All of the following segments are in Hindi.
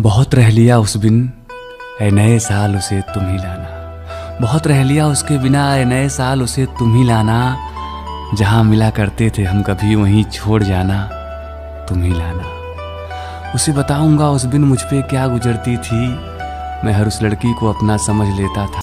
बहुत रह लिया उस बिन ऐ नए साल उसे तुम ही लाना। बहुत रह लिया उसके बिना ऐ नए साल उसे तुम ही लाना। जहाँ मिला करते थे हम कभी वहीं छोड़ जाना तुम ही लाना। उसे बताऊंगा उस बिन मुझ पे क्या गुजरती थी। मैं हर उस लड़की को अपना समझ लेता था।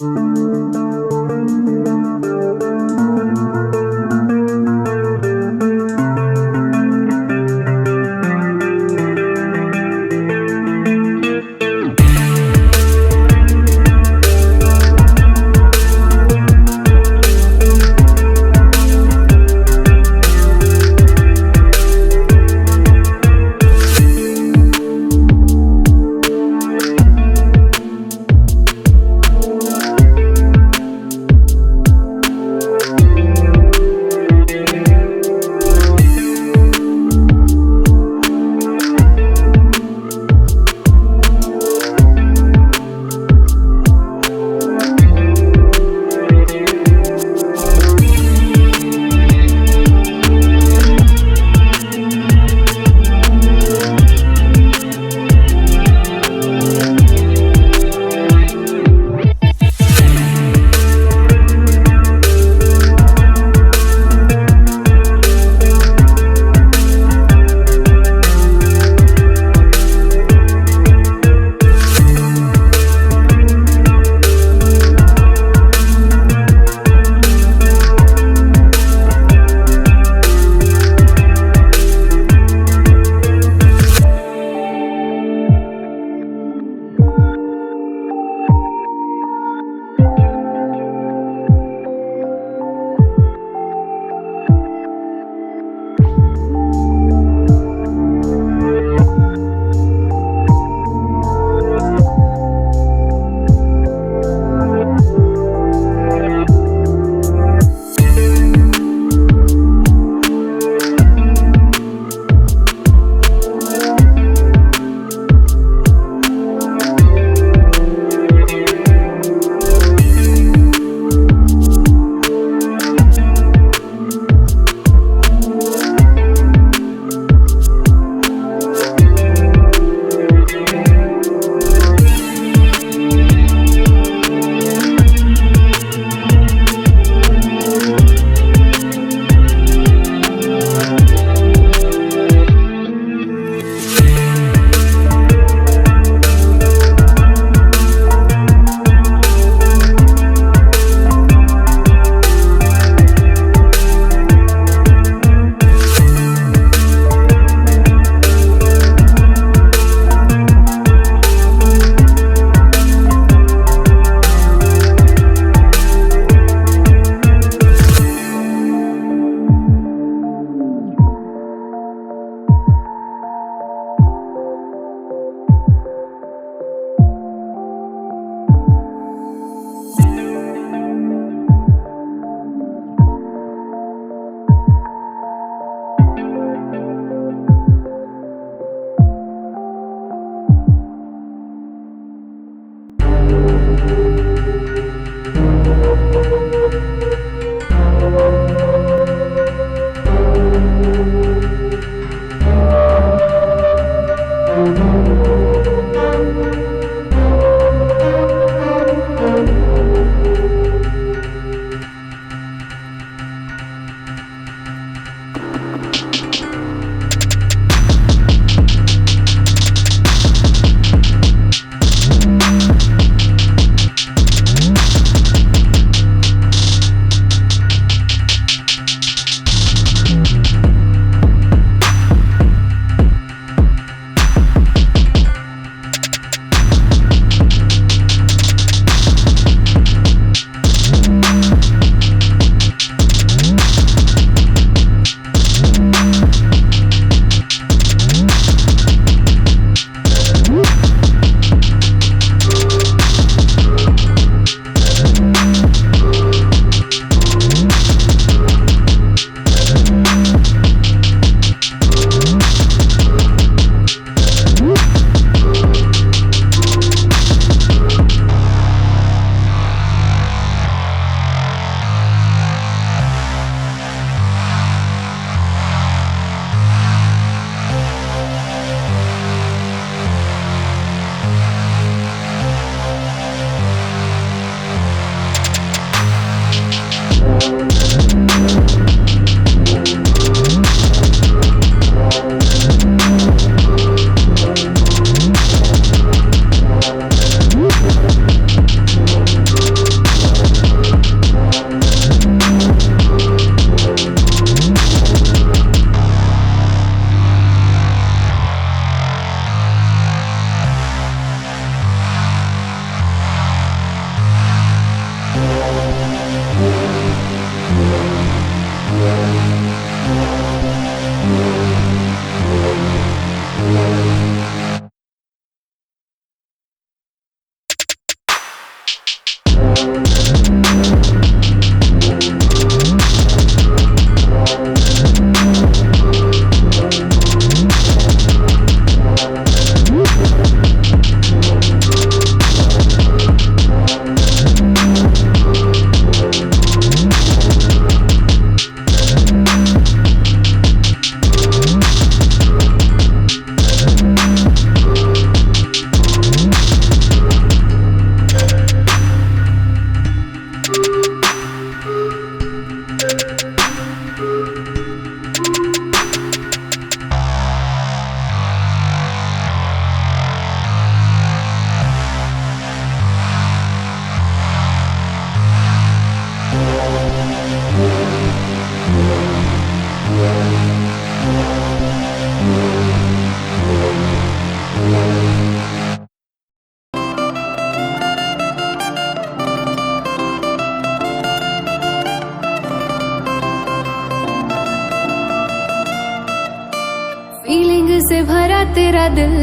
से भरा तेरा दिल,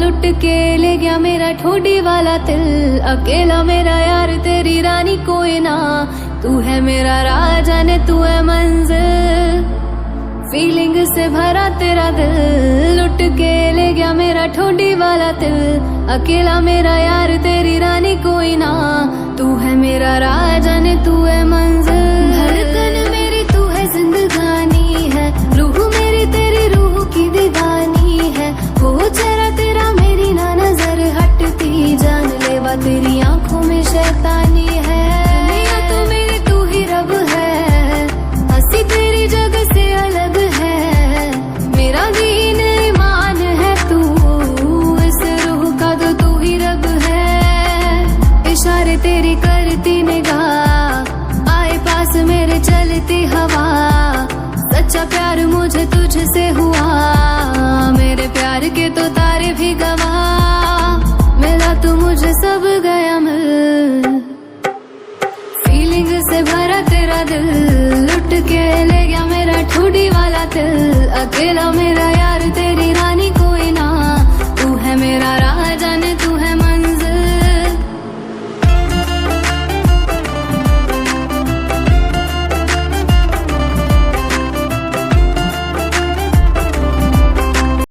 लुट के ले गया मेरा ठोडी वाला दिल। अकेला मेरा यार तेरी रानी कोई ना, तू है मेरा राजा ने तू है मंजिल। फीलिंग से भरा तेरा दिल, लुट के ले गया मेरा ठोडी वाला दिल। अकेला मेरा यार तेरी रानी कोई ना, तू है मेरा राजा ने तू है मंजिल। धड़कन मेरी तू है जिंदगानी है, रूह मेरी तेरी रूह की दीवानी है। वो चेहरा तेरा मेरी ना नजर हटती, जान लेवा तेरी आंखों में शैतानी है। दुनिया तो मेरी तू ही रब है, हंसी तेरी जगह से अलग है। मेरा दीन ईमान है तू, इस रूह का तो तू ही रब है। इशारे तेरी करती निगाह, आए पास मेरे चलती हवा। सच्चा प्यार मुझे तुझसे हुआ, मेरे प्यार के तो तारे भी गवाह। मिला तू मुझे सब गया मिल, फीलिंग से भरा तेरा दिल, लुट के ले गया मेरा ठोडी वाला दिल। अकेला मेरा यार